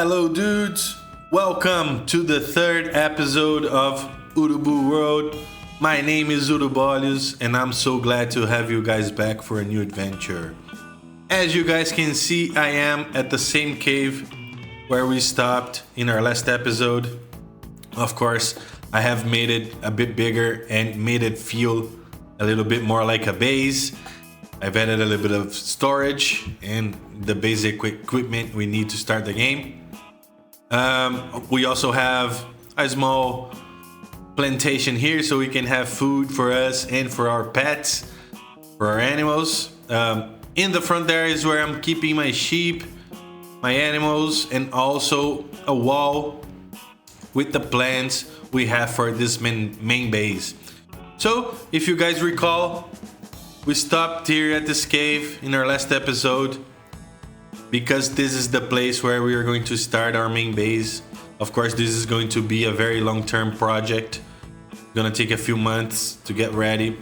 Hello dudes, welcome to the third episode of Urubu World. My name is Urubu and I'm so glad to have you guys back for a new adventure. As you guys can see, I am at the same cave where we stopped in our last episode. Of course, I have made it a bit bigger and made it feel a little bit more like a base. I've added a little bit of storage and the basic equipment we need to start the game. We also have a small plantation here so we can have food for us and for our pets, for our animals. In the front there is where I'm keeping my sheep, my animals, and also a wall with the plants we have for this main base. So if you guys recall, we stopped here at this cave in our last episode because this is the place where we are going to start our main base. Of course, this is going to be a very long-term project. It's gonna take a few months to get ready.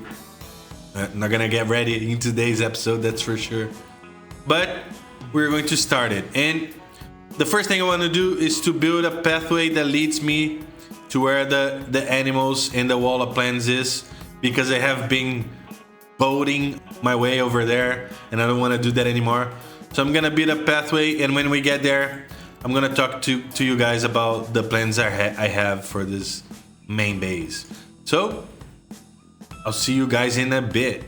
Not gonna get ready in today's episode, that's for sure. But we're going to start it. And the first thing I want to do is to build a pathway that leads me to where the animals and the wall of plants is, because I have been boating my way over there and I don't want to do that anymore. So I'm gonna build a pathway, and when we get there, I'm gonna talk to you guys about the plans I have for this main base. So I'll see you guys in a bit.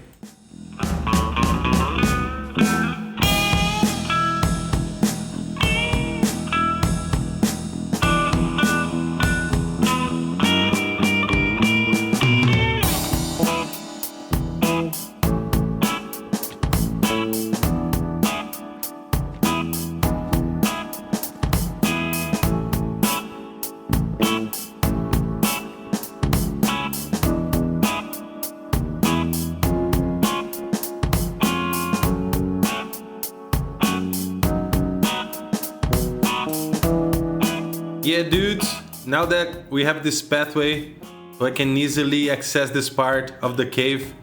Yeah, dudes, now that we have this pathway, so I can easily access this part of the cave.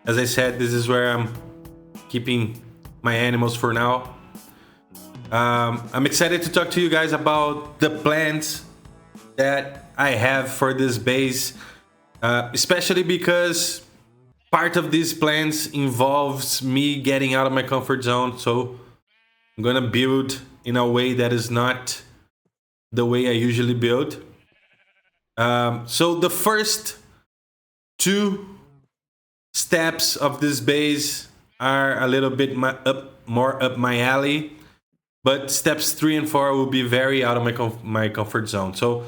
As I said, this is where I'm keeping my animals for now. I'm excited to talk to you guys about the plans that I have for this base, especially because part of these plans involves me getting out of my comfort zone. So I'm gonna build in a way that is not the way I usually build. So the first two steps of this base are a little bit more up my alley, but steps 3 and 4 will be very out of my comfort zone. So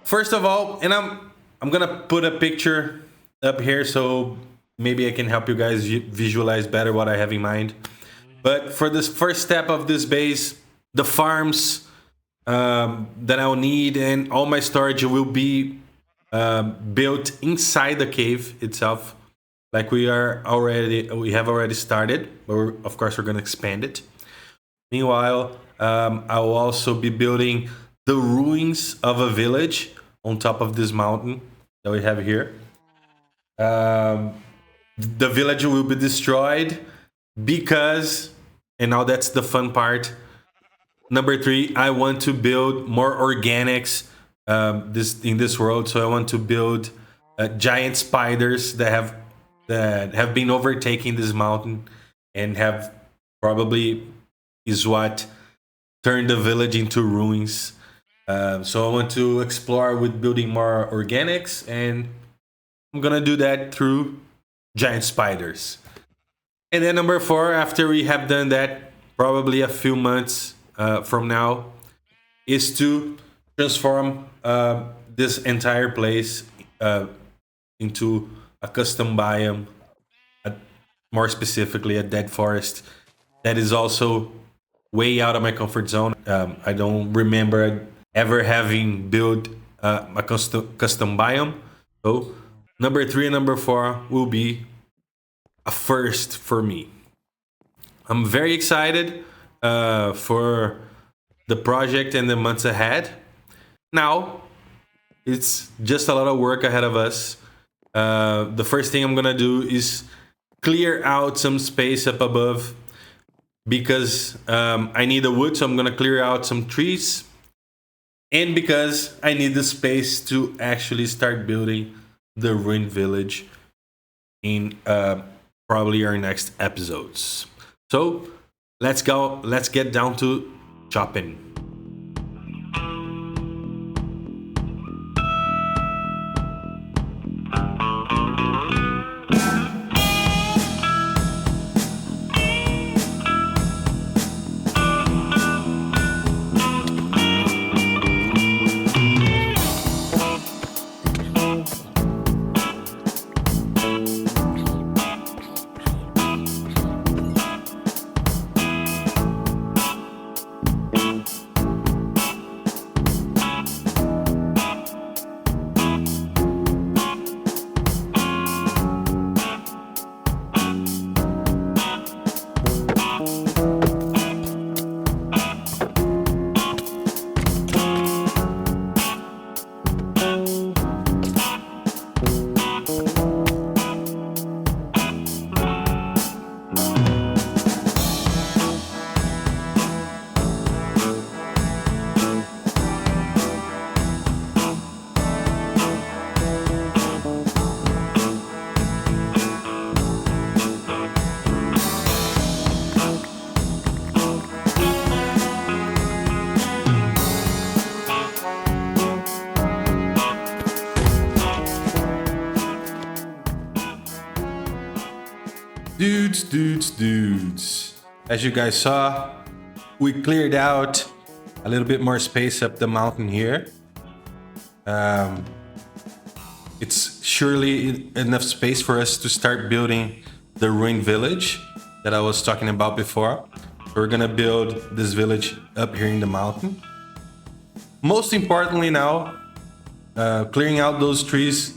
first of all, and I'm gonna put a picture up here so maybe I can help you guys visualize better what I have in mind. But for this first step of this base, the farms that I'll need and all my storage will be built inside the cave itself, like we have already started, but of course we're gonna expand it. Meanwhile, I will also be building the ruins of a village on top of this mountain that we have here. The village will be destroyed because, and now that's the fun part, number 3, I want to build more organics in this world. So I want to build giant spiders that have been overtaking this mountain and have probably is what turned the village into ruins. So I want to explore with building more organics, and I'm gonna do that through giant spiders. And then number 4, after we have done that, probably a few months from now, is to transform this entire place into a custom biome, more specifically a dead forest that is also way out of my comfort zone. I don't remember ever having built a custom biome. So number 3 and number 4 will be a first for me. I'm very excited for the project and the months ahead. Now, it's just a lot of work ahead of us. The first thing I'm gonna do is clear out some space up above because I need the wood, so I'm gonna clear out some trees, and because I need the space to actually start building the ruined village in probably our next episodes. So let's go. Let's get down to chopping. Dudes. As you guys saw, we cleared out a little bit more space up the mountain here. It's surely enough space for us to start building the ruined village that I was talking about before. We're gonna build this village up here in the mountain. Most importantly now, clearing out those trees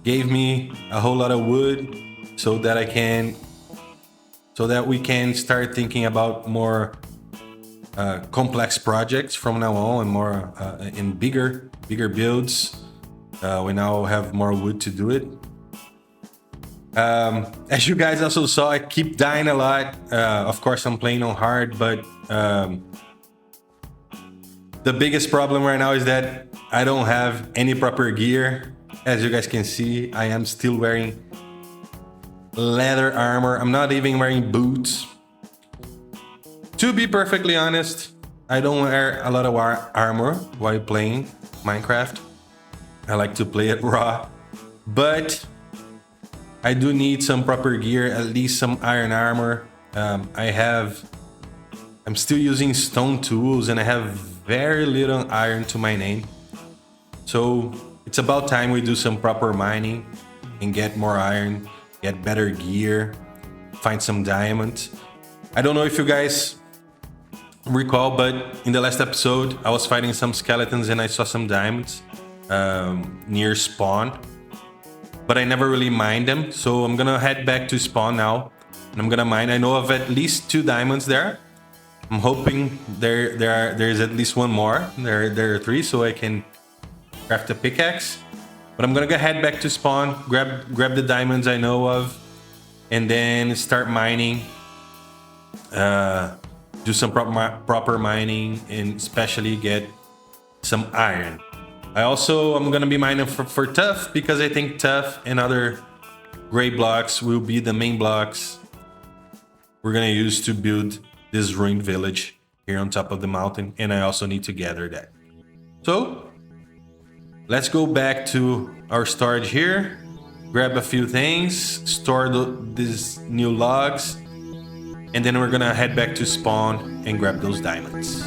gave me a whole lot of wood so that we can start thinking about more complex projects from now on, and more in bigger builds. We now have more wood to do it. As you guys also saw, I keep dying a lot. Of course, I'm playing on hard, but the biggest problem right now is that I don't have any proper gear. As you guys can see, I am still wearing leather armor. I'm not even wearing boots. To be perfectly honest, I don't wear a lot of armor while playing Minecraft. I like to play it raw, but I do need some proper gear, at least some iron armor. I'm still using stone tools and I have very little iron to my name. So it's about time we do some proper mining and get more iron, get better gear, find some diamonds. I don't know if you guys recall, but in the last episode, I was fighting some skeletons and I saw some diamonds near spawn, but I never really mined them. So I'm gonna head back to spawn now and I'm gonna mine. I know of at least 2 diamonds there. I'm hoping there's at least one more. There are 3, so I can craft a pickaxe. But I'm gonna go head back to spawn, grab the diamonds I know of, and then start mining. Do some proper mining, and especially get some iron. I'm gonna be mining for tough, because I think tough and other gray blocks will be the main blocks we're gonna use to build this ruined village here on top of the mountain, and I also need to gather that. So let's go back to our storage here, grab a few things, store these new logs, and then we're gonna head back to spawn and grab those diamonds.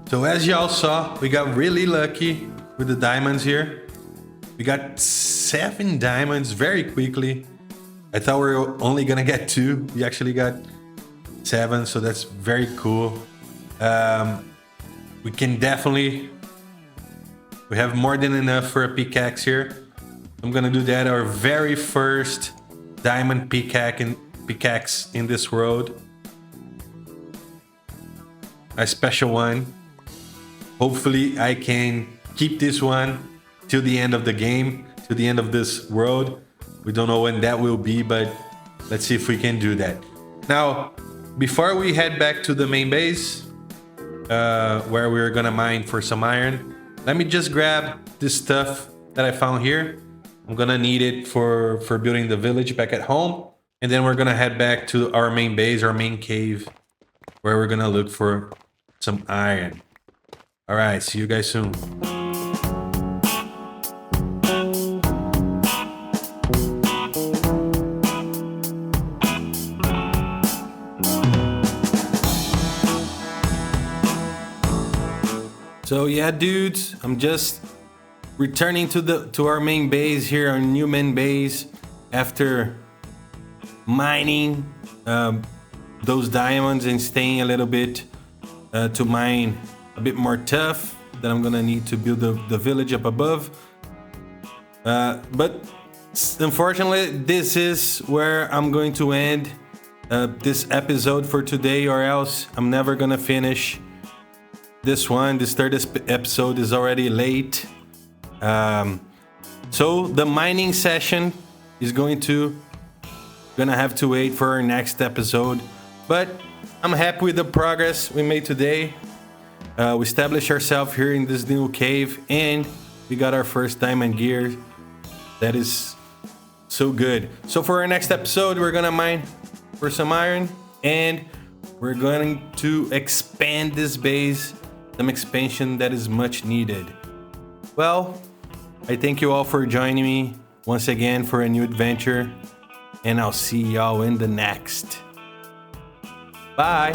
So as y'all saw, we got really lucky with the diamonds here. We got 7 diamonds very quickly. I thought we were only gonna get 2. We actually got 7, so that's very cool. We can definitely... We have more than enough for a pickaxe here. I'm gonna do that, our very first diamond pickaxe in this world. A special one. Hopefully I can keep this one till the end of the game, till the end of this world. We don't know when that will be, but let's see if we can do that. Now, before we head back to the main base, where we're gonna mine for some iron, let me just grab this stuff that I found here. I'm gonna need it for building the village back at home. And then we're gonna head back to our main base, our main cave, where we're gonna look for some iron. All right, see you guys soon. So yeah, dudes, I'm just returning to our main base here, our new main base, after mining those diamonds and staying a little bit to mine a bit more tough that I'm gonna need to build the village up above. But unfortunately, this is where I'm going to end this episode for today, or else I'm never gonna finish this one. This third episode is already late. So the mining session is gonna have to wait for our next episode. But I'm happy with the progress we made today. We established ourselves here in this new cave, and we got our first diamond gear. That is so good. So for our next episode, we're gonna mine for some iron, and we're going to expand this base, some expansion that is much needed. Well, I thank you all for joining me once again for a new adventure, and I'll see y'all in the next. Bye.